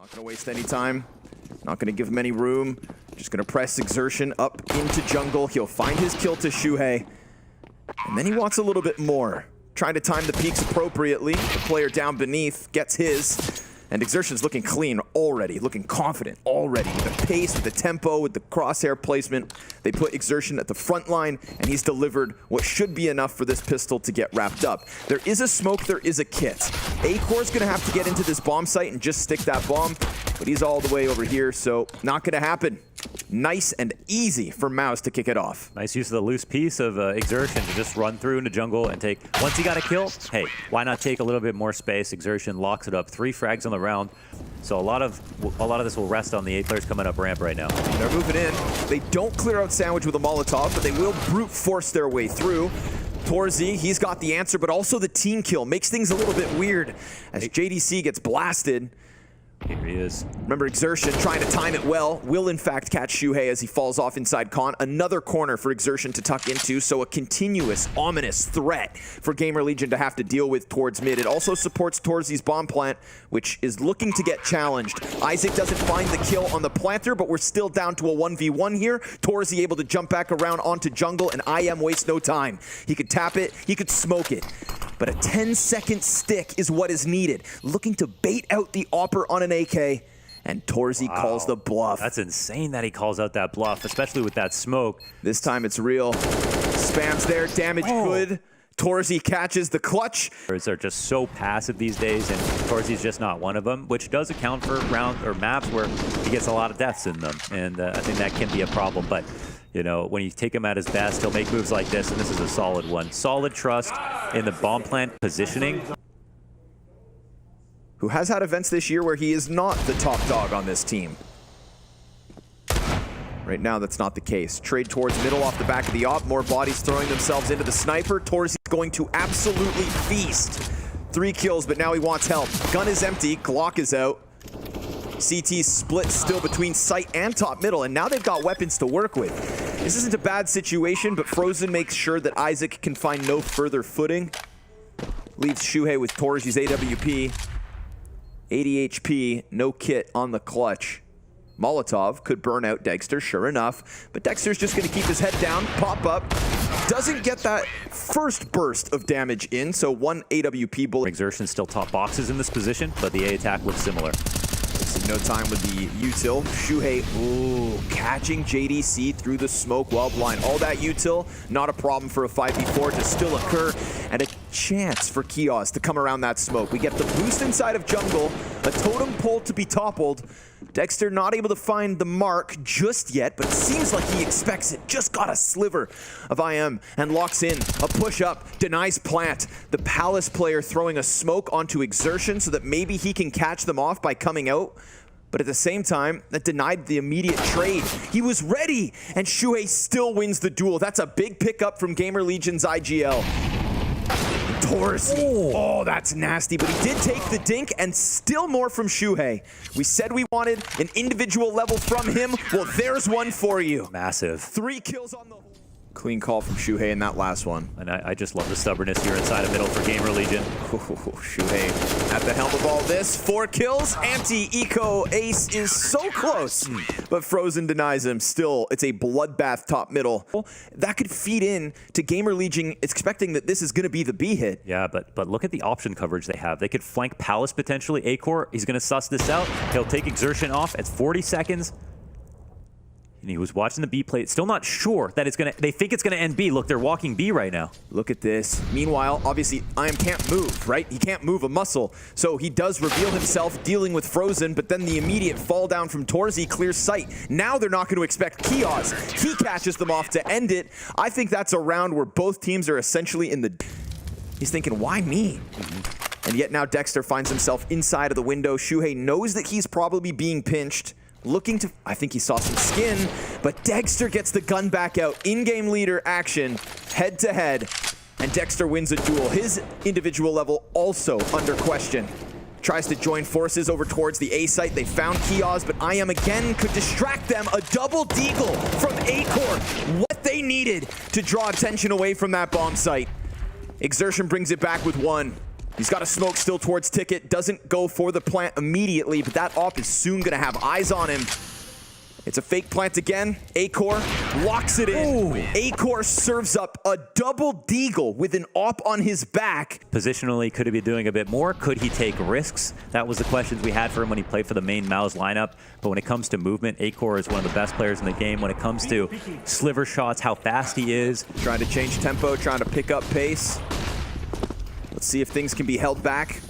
Not going to waste any time. Not going to give him any room. Just going to press Exertion up into jungle. He'll find his kill to Shuhei. And then he wants a little bit more. Trying to time the peaks appropriately. The player down beneath gets his. And Exertion's looking clean already, looking confident already. With the pace, with the tempo, with the crosshair placement. They put Exertion at the front line, and he's delivered what should be enough for this pistol to get wrapped up. There is a smoke, there is a kit. Acor's gonna have to get into this bomb site and just stick that bomb, but he's all the way over here, so not gonna happen. Nice and easy for MOUZ to kick it off. Nice use of the loose piece of Exertion to just run through into jungle and take, once he got a kill, hey, why not take a little bit more space? Exertion locks it up, 3 frags on the round. So a lot of this will rest on the 8 players coming up ramp right now. They're moving in. They don't clear out Sandwich with a Molotov, but they will brute force their way through. Torzy, he's got the answer, but also the team kill makes things a little bit weird as JDC gets blasted. Here he is. Remember, Exertion trying to time it well. Will, in fact, catch Shuhei as he falls off inside Con. Another corner for Exertion to tuck into, so a continuous, ominous threat for GamerLegion to have to deal with towards mid. It also supports Torzy's bomb plant, which is looking to get challenged. Izak doesn't find the kill on the planter, but we're still down to a 1v1 here. Torzy able to jump back around onto jungle, and IM wastes no time. He could tap it, he could smoke it. But a 10-second stick is what is needed. Looking to bait out the Opper on an AK, and Torzy calls the bluff. That's insane that he calls out that bluff, especially with that smoke. This time it's real. Spams there, damage good. Torzy catches the clutch. They're just so passive these days, and Torzy's just not one of them, which does account for round or maps where he gets a lot of deaths in them, and I think that can be a problem. But you know, when you take him at his best, he'll make moves like this, and this is a solid one. Solid trust in the bomb plant positioning. Who has had events this year where he is not the top dog on this team. Right now, that's not the case. Trade towards middle off the back of the op. More bodies throwing themselves into the sniper. Torzy's going to absolutely feast. 3 kills, but now he wants help. Gun is empty. Glock is out. CT split still between site and top middle, and now they've got weapons to work with. This isn't a bad situation, but Frozen makes sure that Izak can find no further footing. Leaves Shuhei with Torzy's AWP. 80 HP, no kit on the clutch. Molotov could burn out Dexter, sure enough, but Dexter's just going to keep his head down, pop up. Doesn't get that first burst of damage in, so 1 AWP bullet. Exertion still top boxes in this position, but the A attack looks similar. No time with the util. Shuhei, catching JDC through the smoke while blind. All that util, not a problem for a 5v4 to still occur, and a chance for Kios to come around that smoke. We get the boost inside of jungle, a totem pole to be toppled. Dexter not able to find the mark just yet, but it seems like he expects it. Just got a sliver of IM and locks in. A push up, denies plant. The Palace player throwing a smoke onto Exertion so that maybe he can catch them off by coming out. But at the same time, that denied the immediate trade. He was ready, and Shuhei still wins the duel. That's a big pickup from GamerLegion's IGL. Torzy. Oh, that's nasty, but he did take the dink, and still more from Shuhei. We said we wanted an individual level from him. Well, there's one for you. Massive. 3 kills on the whole. Clean call from Shuhei in that last one. And I just love the stubbornness here inside of middle for GamerLegion. Shuhei at the helm of all this. 4 kills. Anti-eco ace is so close, but Frozen denies him. Still, it's a bloodbath top middle. That could feed in to GamerLegion expecting that this is going to be the B hit. Yeah, but look at the option coverage they have. They could flank Palace potentially. Acor, he's going to suss this out. He'll take Exertion off. It's 40 seconds. And he was watching the B plate, still not sure that it's gonna, they think it's gonna end B. Look, they're walking B right now. Look at this. Meanwhile, obviously, IM can't move, right? He can't move a muscle. So he does reveal himself dealing with Frozen, but then the immediate fall down from Torzy clears sight. Now they're not gonna expect Kios. He catches them off to end it. I think that's a round where both teams are essentially in the... He's thinking, why me? And yet now Dexter finds himself inside of the window. Shuhei knows that he's probably being pinched. Looking to, I think he saw some skin, but Dexter gets the gun back out. In-game leader action, head to head, and Dexter wins a duel. His individual level also under question. Tries to join forces over towards the A site. They found Kios, but IM again could distract them. A double deagle from Acor. What they needed to draw attention away from that bomb site. Exertion brings it back with 1. He's got a smoke still towards Ticket. Doesn't go for the plant immediately, but that op is soon going to have eyes on him. It's a fake plant again. Acor locks it in. Acor serves up a double deagle with an op on his back. Positionally, could he be doing a bit more? Could he take risks? That was the questions we had for him when he played for the main MOUZ lineup. But when it comes to movement, Acor is one of the best players in the game. When it comes to sliver shots, how fast he is. Trying to change tempo, trying to pick up pace. Let's see if things can be held back.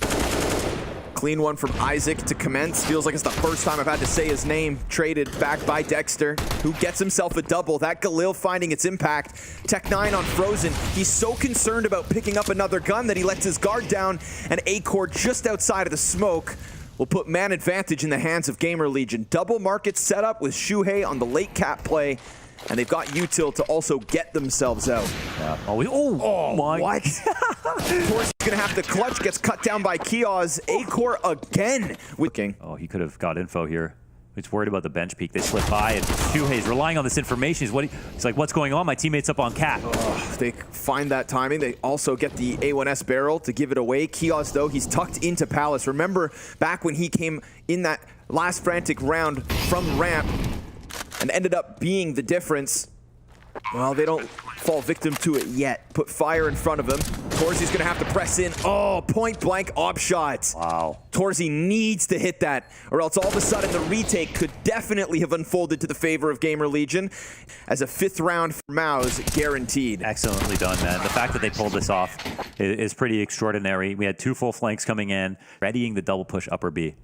Clean one from izak to commence. Feels like it's the first time I've had to say his name. Traded back by Dexter, who gets himself a double. That Galil finding its impact. Tech9 on Frozen. He's so concerned about picking up another gun that he lets his guard down, and Acor just outside of the smoke will put man advantage in the hands of GamerLegion. Double market setup with Shuhei on the late cap play, and they've got util to also get themselves out. Yeah. Oh my. What? Tor's gonna have to clutch, gets cut down by Kioz. Acor again with King. Oh, he could have got info here. He's worried about the bench peek. They slip by, and Shuhei's relying on this information. He's like, what's going on? My teammate's up on cat. They find that timing. They also get the A1S barrel to give it away. Kioz, though, he's tucked into Palace. Remember, back when he came in that last frantic round from ramp and ended up being the difference. Well, they don't fall victim to it yet. Put fire in front of him. Torzi's gonna have to press in. Oh, point blank op shot. Wow. Torzi needs to hit that, or else all of a sudden the retake could definitely have unfolded to the favor of GamerLegion as a 5th round for MOUZ guaranteed. Excellently done, man. The fact that they pulled this off is pretty extraordinary. We had 2 full flanks coming in, readying the double push upper B.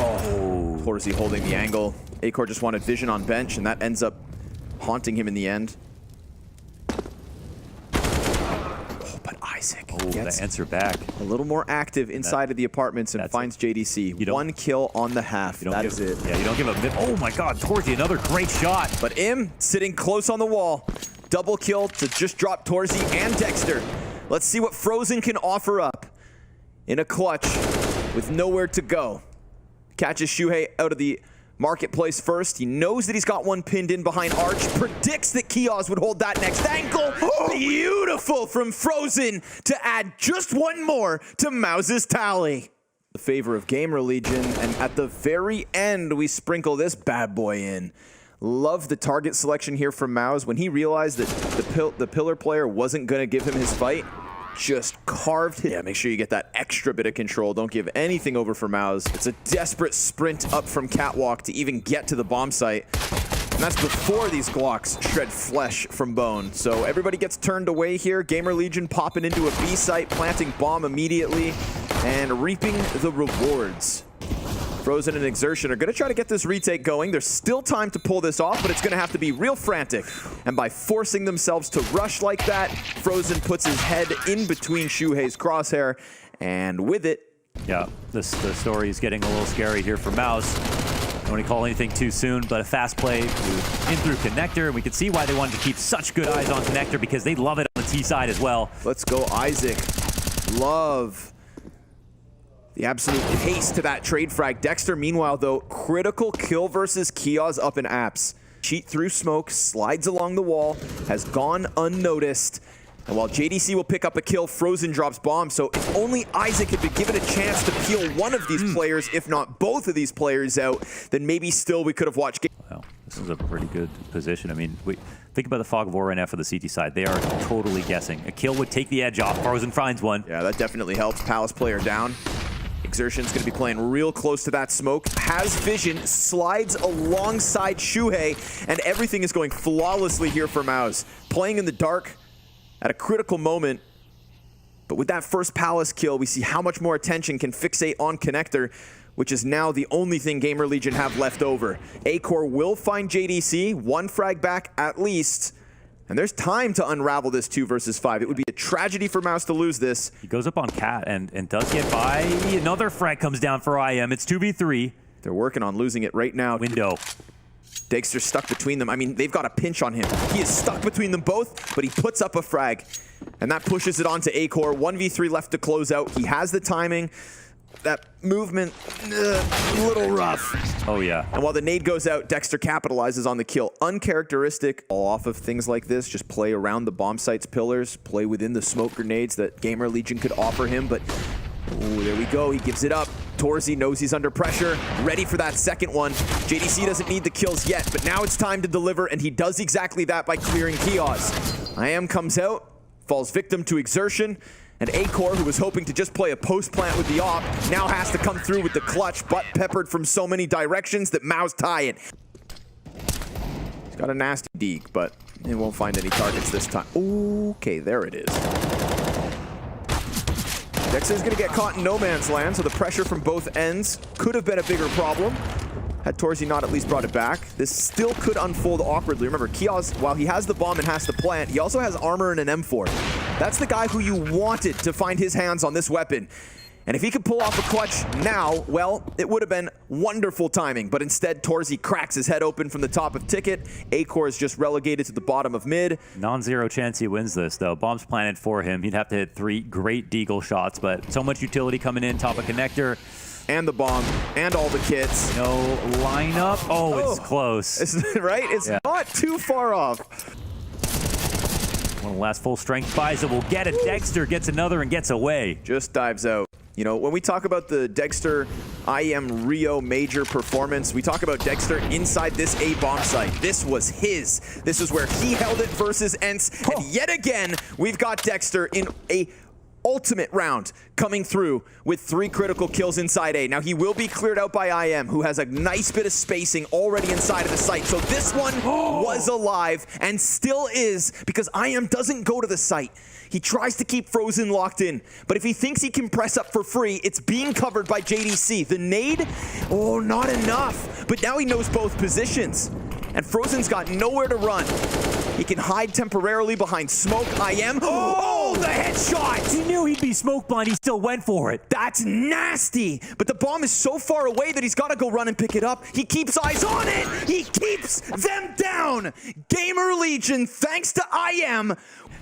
Oh, Torzi holding the angle. Acor just wanted vision on bench, and that ends up haunting him in the end. Oh, but izak gets the answer back. a little more active inside of the apartments and finds JDC. 1 kill on the half. That is it. Yeah, you don't give a... Oh my god, Torzi, another great shot. But Im sitting close on the wall. Double kill to just drop Torzi and Dexter. Let's see what Frozen can offer up in a clutch with nowhere to go. Catches Shuhei out of the marketplace first. He knows that he's got one pinned in behind Arch. Predicts that Kioz would hold that next angle. Beautiful from Frozen to add just one more to MOUZ's tally. The favor of GamerLegion, and at the very end, we sprinkle this bad boy in. Love the target selection here from MOUZ. When he realized that the pillar player wasn't going to give him his fight, just carved him. Yeah, make sure you get that extra bit of control. Don't give anything over for MOUZ. It's a desperate sprint up from Catwalk to even get to the bomb site. And that's before these Glocks shred flesh from bone. So everybody gets turned away here. GamerLegion popping into a B site, planting bomb immediately, and reaping the rewards. Frozen and Exertion are going to try to get this retake going. There's still time to pull this off, but it's going to have to be real frantic. And by forcing themselves to rush like that, Frozen puts his head in between Shuhei's crosshair, and with it... Yeah, the story is getting a little scary here for MOUZ. Don't want to call anything too soon, but a fast play in through Connector. And we can see why they wanted to keep such good eyes on Connector, because they love it on the T side as well. Let's go, izak. Love the absolute haste to that trade frag. Dexter, meanwhile, though, critical kill versus Kioz up in apps. Cheat through smoke, slides along the wall, has gone unnoticed. And while JDC will pick up a kill, Frozen drops bomb. So if only izak had been given a chance to peel one of these players, if not both of these players out, then maybe still we could have watched. Wow, this is a pretty good position. I mean, think about the Fog of War right now for the CT side. They are totally guessing. A kill would take the edge off. Frozen finds one. Yeah, that definitely helps. Palace player down. Exertion's going to be playing real close to that smoke. Has vision, slides alongside Shuhei, and everything is going flawlessly here for MOUZ. Playing in the dark at a critical moment. But with that first Palace kill, we see how much more attention can fixate on Connector, which is now the only thing GamerLegion have left over. Acor will find JDC, 1 frag back at least. And there's time to unravel this 2 versus 5. It would be a tragedy for MOUZ to lose this. He goes up on Cat and does get by. Another frag comes down for IM. It's 2v3. They're working on losing it right now. Window. Dexter's stuck between them. I mean, they've got a pinch on him. He is stuck between them both, but he puts up a frag. And that pushes it on to Acor. 1v3 left to close out. He has the timing. That movement, a little rough. Oh, yeah. And while the nade goes out, Dexter capitalizes on the kill. Uncharacteristic off of things like this. Just play around the bomb site's pillars, play within the smoke grenades that GamerLegion could offer him. But, ooh, there we go. He gives it up. Torzy knows he's under pressure, ready for that second one. JDC doesn't need the kills yet, but now it's time to deliver, and he does exactly that by clearing Kiosk. IM comes out, falls victim to exertion, and Acor, who was hoping to just play a post plant with the op, now has to come through with the clutch, butt peppered from so many directions that MOUZ tie it. He's got a nasty deke, but he won't find any targets this time. Okay, there it is. Dexter's gonna get caught in no man's land, so the pressure from both ends could have been a bigger problem. Had Torzy not at least brought it back, this still could unfold awkwardly. Remember, Kiosk, while he has the bomb and has to plant, he also has armor and an M4. That's the guy who you wanted to find his hands on this weapon. And if he could pull off a clutch now, well, it would have been wonderful timing. But instead, Torzy cracks his head open from the top of Ticket. Acor is just relegated to the bottom of mid. Non-zero chance he wins this, though. Bomb's planted for him. He'd have to hit 3 great deagle shots, but so much utility coming in, top of connector. And the bomb, and all the kits. No lineup. Oh, it's close. Right? It's not too far off. One of the last full strength buys it will get it. Dexter gets another and gets away. Just dives out. You know, when we talk about the Dexter IM Rio major performance, we talk about Dexter inside this A bomb site. This was his. This is where he held it versus Ence. And yet again, we've got Dexter in a ultimate round coming through with 3 critical kills inside A. Now, he will be cleared out by IM, who has a nice bit of spacing already inside of the site. So this one was alive and still is, because IM doesn't go to the site. He tries to keep Frozen locked in, but if he thinks he can press up for free, it's being covered by JDC. The nade, oh, not enough. But now he knows both positions, and Frozen's got nowhere to run. He can hide temporarily behind smoke. IM, oh, the headshot! He knew he'd be smoke blind. He still went for it. That's nasty. But the bomb is so far away that he's got to go run and pick it up. He keeps eyes on it. He keeps them down. GamerLegion, thanks to IM.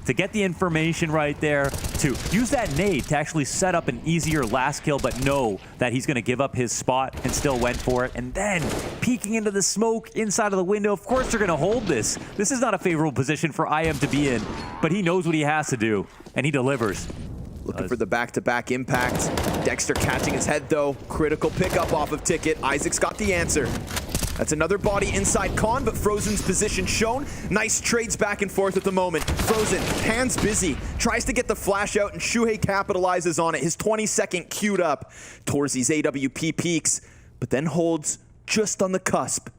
To get the information right there, to use that nade to actually set up an easier last kill, but know that he's going to give up his spot and still went for it. And then peeking into the smoke inside of the window. Of course they're going to hold this. This is not a favorable position for IM to be in, but he knows what he has to do, and he delivers. Looking for the back-to-back impact. Dexter catching his head, though. Critical pickup off of Ticket. Isaac's got the answer. That's another body inside Con, but Frozen's position shown. Nice trades back and forth at the moment. Frozen, hands busy, tries to get the flash out, and Shuhei capitalizes on it. His 20-second queued up. Torzy's AWP peaks, but then holds just on the cusp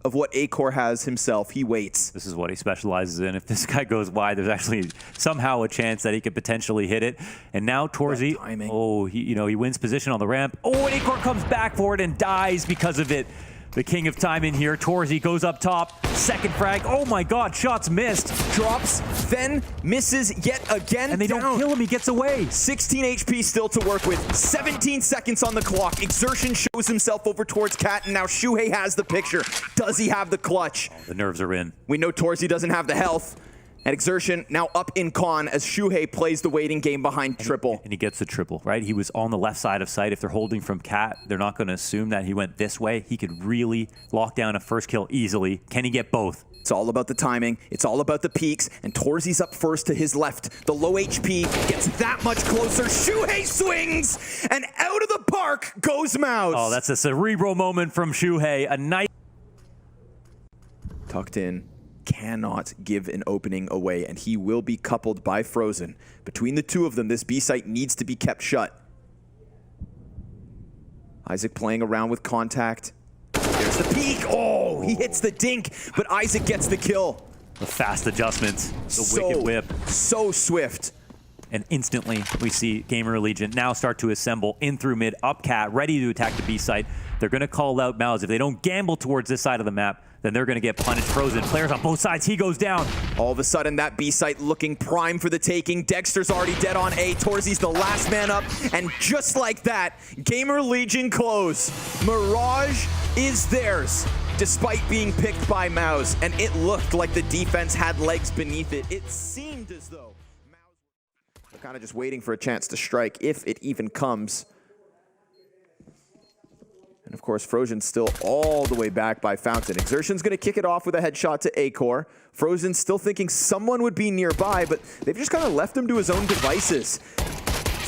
of what Acor has himself. He waits. This is what he specializes in. If this guy goes wide, there's actually somehow a chance that he could potentially hit it. And now Torzy, oh, he wins position on the ramp. Oh, and Acor comes back for it and dies because of it. The king of time in here. Torzy goes up top. Second frag. Oh my god, shots missed. Drops, then misses yet again. And they don't kill him, he gets away. 16 HP still to work with. 17 seconds on the clock. Exertion shows himself over towards Cat, and now Shuhei has the picture. Does he have the clutch? Oh, the nerves are in. We know Torzy doesn't have the health. And Exertion now up in Con as Shuhei plays the waiting game behind triple. And he gets the triple, right? He was on the left side of site. If they're holding from Cat, they're not going to assume that he went this way. He could really lock down a first kill easily. Can he get both? It's all about the timing. It's all about the peaks. And Torzy's up first to his left. The low HP gets that much closer. Shuhei swings, and out of the park goes MOUZ. Oh, that's a cerebral moment from Shuhei. A nice... Tucked in. Cannot give an opening away, and he will be coupled by Frozen. Between the two of them, this B site needs to be kept shut. Isaac playing around with contact. There's the peek. Oh, he hits the dink, but Isaac gets the kill. The fast adjustments, the wicked whip. So swift. And instantly, we see GamerLegion now start to assemble in through mid, up Cat, ready to attack the B site. They're going to call out MOUZ. If they don't gamble towards this side of the map, then they're going to get punished. Frozen. Players on both sides. He goes down. All of a sudden, that B site looking prime for the taking. Dexter's already dead on A. Torzy's the last man up. And just like that, GamerLegion close. Mirage is theirs, despite being picked by MOUZ. And it looked like the defense had legs beneath it. It seemed as though MOUZ were kind of just waiting for a chance to strike, if it even comes. And of course, Frozen's still all the way back by Fountain. Exertion's going to kick it off with a headshot to Acor. Frozen's still thinking someone would be nearby, but they've just kind of left him to his own devices.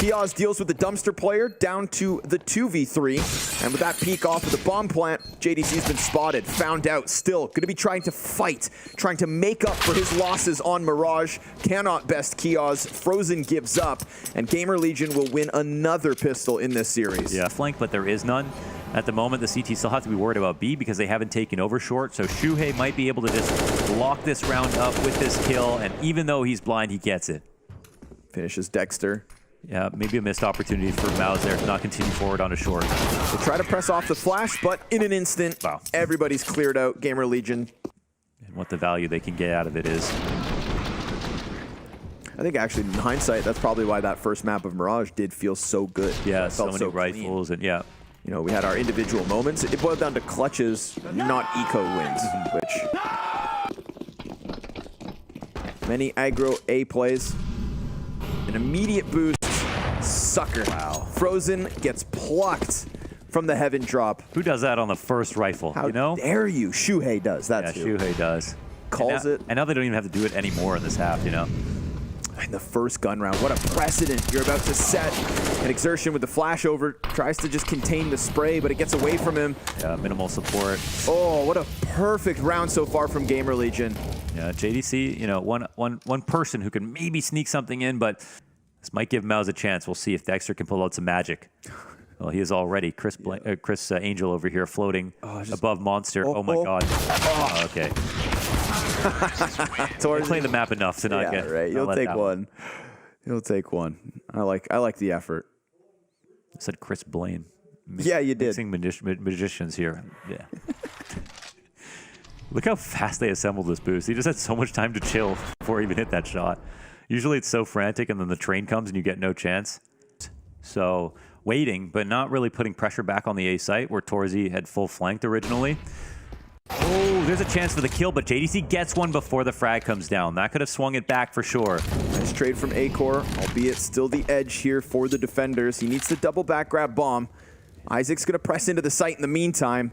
Kioz deals with the dumpster player down to the 2v3. And with that peek off of the bomb plant, JDC's been spotted, found out, still going to be trying to fight, trying to make up for his losses on Mirage. Cannot best Kioz. Frozen gives up, and GamerLegion will win another pistol in this series. Yeah, flank, but there is none. At the moment, the CT still have to be worried about B because they haven't taken over short, so Shuhei might be able to just lock this round up with this kill, and even though he's blind, he gets it. Finishes Dexter. Yeah, maybe a missed opportunity for MOUZ there to not continue forward on a short. They try to press off the flash, but in an instant, wow, everybody's cleared out. GamerLegion. And what the value they can get out of it is. I think actually, in hindsight, that's probably why that first map of Mirage did feel so good. Yeah, so many rifles clean. And yeah. You know, we had our individual moments. It boiled down to clutches, not eco wins, which many aggro A plays. An immediate boost. Sucker. Wow. Frozen gets plucked from the heaven drop. Who does that on the first rifle? How you know? dare you? Shuhei does that too. Yeah, Shuhei does. Calls it. And now they don't even have to do it anymore in this half, you know? In the first gun round, what a precedent you're about to set. And Exertion with the flash over tries to just contain the spray, but it gets away from him. Yeah, minimal support. Oh, what a perfect round so far from GamerLegion. Yeah, JDC, you know, one person who can maybe sneak something in, but this might give MOUZ a chance. We'll see if Dexter can pull out some magic. Well, he is already. Chris Angel over here floating above Monster. Oh my God. Oh, okay. They're playing the map enough to not get. Right. You'll take one. You'll take one. I like the effort. I said Chris Blaine. Yeah, you did. Mixing magicians here. Yeah. Look how fast they assembled this boost. He just had so much time to chill before he even hit that shot. Usually it's so frantic and then the train comes and you get no chance. So waiting, but not really putting pressure back on the A site where Torzi had full flanked originally. Oh, there's a chance for the kill, but JDC gets one before the frag comes down. That could have swung it back for sure. Nice trade from Acor, albeit still the edge here for the defenders. He needs to double back grab bomb. Isaac's going to press into the site in the meantime.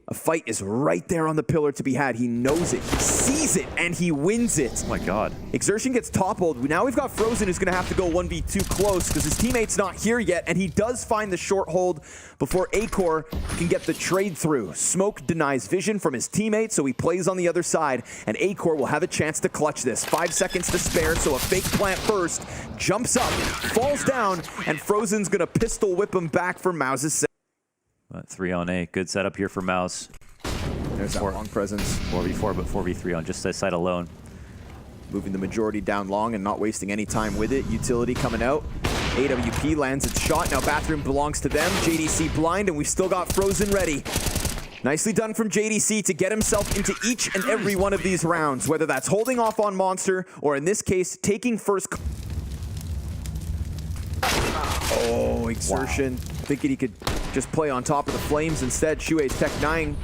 A fight is right there on the pillar to be had. He knows it, he sees it, and he wins it. Oh my God. Exertion gets toppled. Now we've got Frozen who's going to have to go 1v2 close because his teammate's not here yet, and he does find the short hold before Acor can get the trade through. Smoke denies vision from his teammate, so he plays on the other side, and Acor will have a chance to clutch this. 5 seconds to spare, so a fake plant first, jumps up, falls down, and Frozen's going to pistol whip him back for MOUZ's set. 3 on A. Good setup here for MOUZ. There's that long presence. 4v4, but 4v3 on just this side alone. Moving the majority down long and not wasting any time with it. Utility coming out. AWP lands its shot. Now Bathroom belongs to them. JDC blind, and we've still got Frozen ready. Nicely done from JDC to get himself into each and every one of these rounds, whether that's holding off on Monster or in this case, taking first. Oh, Exertion. Wow. Thinking he could just play on top of the flames. Instead, Shuei's Tech 9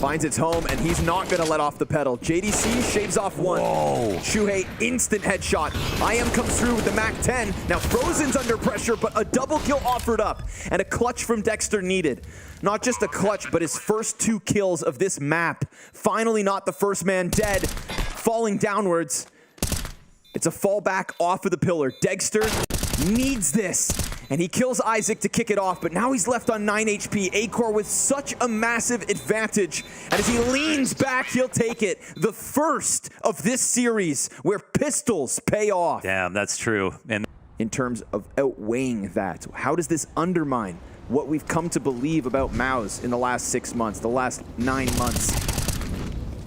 finds its home, and he's not going to let off the pedal. JDC shaves off one. Whoa. Shuhei, instant headshot. IM comes through with the Mac 10. Now Frozen's under pressure, but a double kill offered up, and a clutch from Dexter needed. Not just a clutch, but his first 2 kills of this map. Finally not the first man dead. Falling downwards. It's a fallback off of the pillar. Dexter needs this, and he kills Isaac to kick it off, but now he's left on 9 HP. Acor with such a massive advantage, and as he leans back, he'll take it. The first of this series where pistols pay off. Damn, that's true. And in terms of outweighing that, how does this undermine what we've come to believe about MOUZ in the last 6 months, the last 9 months?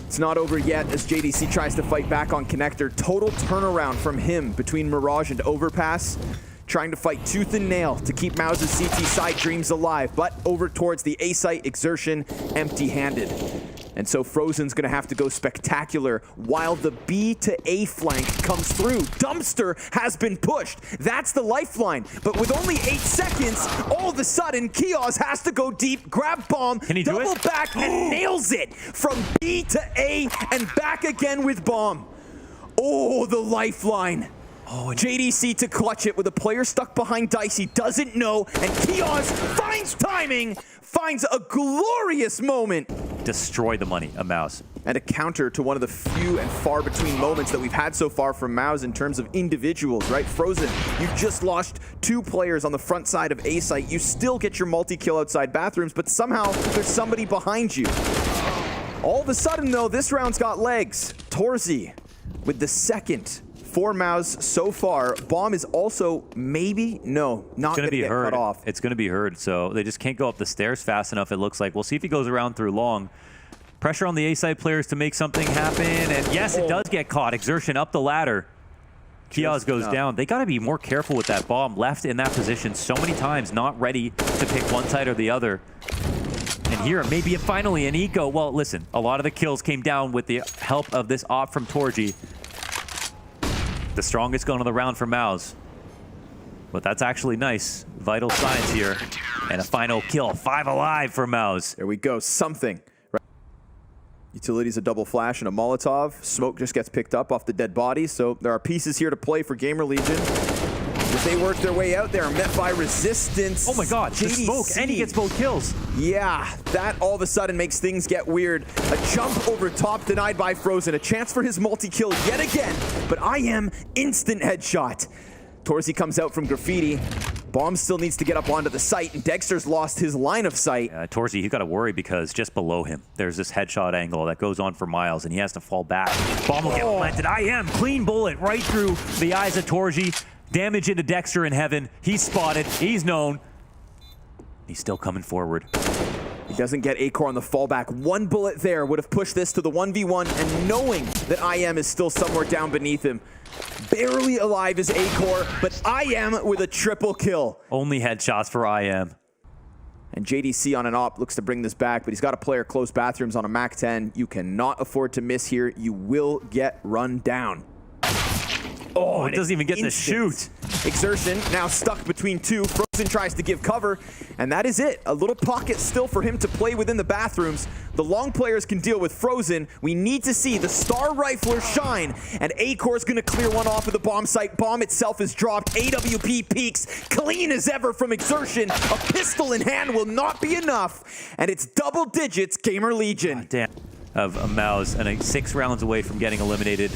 It's not over yet as JDC tries to fight back on Connector. Total turnaround from him between Mirage and Overpass. Trying to fight tooth and nail to keep MOUZ's CT side dreams alive, but over towards the A site, Exertion empty-handed. And so Frozen's gonna have to go spectacular while the B to A flank comes through. Dumpster has been pushed. That's the lifeline. But with only 8 seconds, all of a sudden, Kioz has to go deep, grab bomb, can he do double it? back, and nails it from B to A and back again with bomb. Oh, the lifeline. Oh, and JDC to clutch it with a player stuck behind Dice. He doesn't know, and Kioz finds timing, finds a glorious moment. Destroy the money of MOUZ. And a counter to one of the few and far between moments that we've had so far from MOUZ in terms of individuals, right? Frozen, you just lost 2 players on the front side of A site. You still get your multi-kill outside bathrooms, but somehow there's somebody behind you. All of a sudden, though, this round's got legs. Torzy with the second for MOUZ so far. Bomb is also maybe, no, not going to get cut off. It's going to be heard, so they just can't go up the stairs fast enough, it looks like. We'll see if he goes around through long. Pressure on the A-side players to make something happen, and yes, it does get caught. Exertion up the ladder. Kiosk goes down. They got to be more careful with that bomb. Left in that position so many times, not ready to pick one side or the other. And here, maybe finally an eco. Well, listen, a lot of the kills came down with the help of this op from Torji. The strongest gun of the round for MOUZ. But that's actually nice. Vital signs here. And a final kill. 5 alive for MOUZ. There we go. Something. Right. Utilities a double flash and a Molotov. Smoke just gets picked up off the dead body. So there are pieces here to play for GamerLegion. As they work their way out, they are met by resistance. Oh my god, the smoke, and he gets both kills. Yeah, that all of a sudden makes things get weird. A jump over top denied by Frozen. A chance for his multi-kill yet again. But IM instant headshot. Torzy comes out from Graffiti. Bomb still needs to get up onto the site, and Dexter's lost his line of sight. Torzy, you got to worry because just below him, there's this headshot angle that goes on for miles, and he has to fall back. Bomb will get planted. IM, clean bullet right through the eyes of Torzy. Damage into Dexter in heaven. He's spotted. He's known. He's still coming forward. He doesn't get Acor on the fallback. One bullet there would have pushed this to the 1v1, and knowing that IM is still somewhere down beneath him. Barely alive is Acor, but IM with a triple kill. Only headshots for IM. And JDC on an op looks to bring this back, but he's got a player close bathrooms on a Mac 10. You cannot afford to miss here. You will get run down. Oh, it doesn't even get to shoot. Exertion now stuck between 2. Frozen tries to give cover, and that is it. A little pocket still for him to play within the bathrooms. The long players can deal with Frozen. We need to see the star rifler shine, and Acor's going to clear one off of the bomb site. Bomb itself is dropped. AWP peaks clean as ever from Exertion. A pistol in hand will not be enough, and it's double digits GamerLegion. Damn. Of a MOUZ, and 6 rounds away from getting eliminated.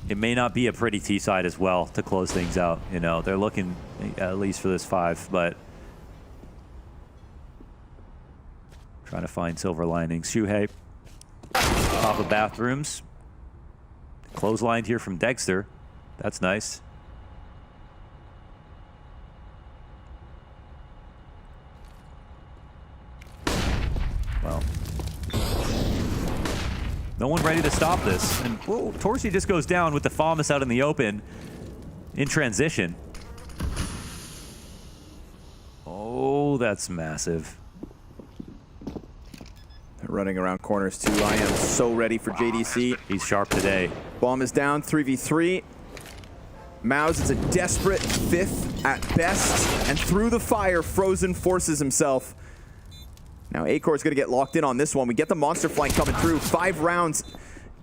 It may not be a pretty T-side as well to close things out. You know, they're looking at least for this 5, but trying to find silver linings. Shuhei, top of bathrooms. Clotheslined here from Dexter. That's nice. Well. No one ready to stop this. And whoa, Torzy just goes down with the FAMAS out in the open in transition. Oh, that's massive. They're running around corners too. I am so ready for JDC. He's sharp today. Bomb is down, 3v3. MOUZ is a desperate 5th at best. And through the fire, Frozen forces himself. Now Acor's going to get locked in on this one. We get the monster flank coming through. 5 rounds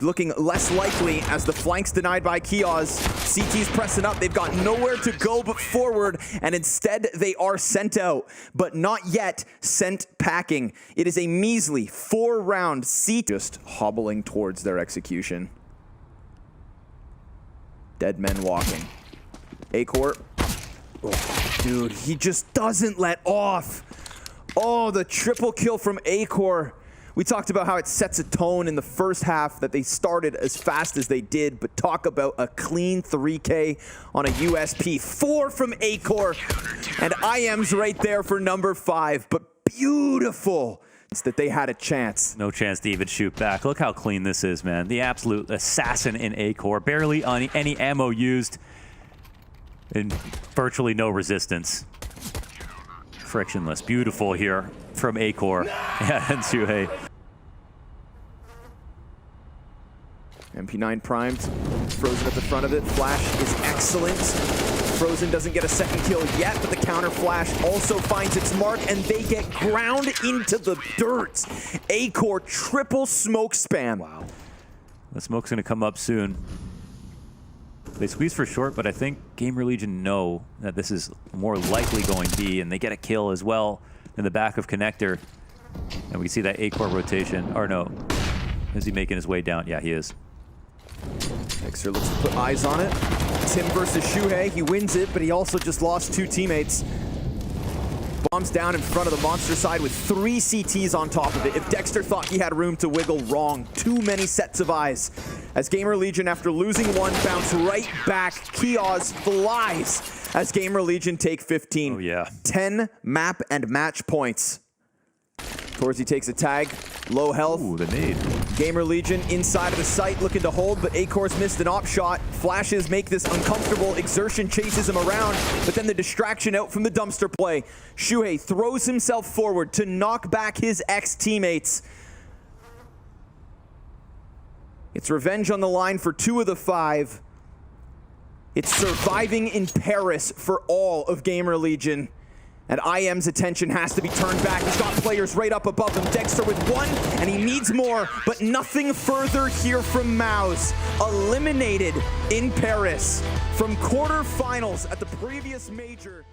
looking less likely as the flank's denied by Kiosk. CT's pressing up. They've got nowhere to go but forward, and instead they are sent out, but not yet sent packing. It is a measly 4-round CT just hobbling towards their execution. Dead men walking. Acor. Oh, dude, he just doesn't let off. Oh, the triple kill from Acor. We talked about how it sets a tone in the first half that they started as fast as they did, but talk about a clean 3K on a USP. 4 from Acor, and IM's right there for number 5, but beautiful that they had a chance. No chance to even shoot back. Look how clean this is, man. The absolute assassin in Acor. Barely any ammo used, and virtually no resistance. Frictionless. Beautiful here from Acor. Yeah, and Shuhei. MP9 primed. Frozen at the front of it. Flash is excellent. Frozen doesn't get a second kill yet, but the counter flash also finds its mark, and they get ground into the dirt. Acor triple smoke spam. Wow. The smoke's going to come up soon. They squeeze for short, but I think GamerLegion know that this is more likely going B, and they get a kill as well in the back of Connector. And we see that A-core rotation. Or no, is he making his way down? Yeah, he is. Dexter looks to put eyes on it. It's him versus Shuhei. He wins it, but he also just lost 2 teammates. Bombs down in front of the Monster side with 3 CTs on top of it. If Dexter thought he had room to wiggle, wrong. Too many sets of eyes. As GamerLegion, after losing 1, bounce right back. Kiosk flies as GamerLegion take 15. Oh, yeah. 10 map and match points. Torzy takes a tag. Low health. Ooh, the nade. GamerLegion inside of the site looking to hold, but A-Core's missed an op shot. Flashes make this uncomfortable. Exertion chases him around, but then the distraction out from the dumpster play. Shuhei throws himself forward to knock back his ex-teammates. It's revenge on the line for 2 of the 5. It's surviving in Paris for all of GamerLegion. And IM's attention has to be turned back. He's got players right up above him. Dexter with 1, and he needs more, but nothing further here from MOUZ. Eliminated in Paris from quarterfinals at the previous major.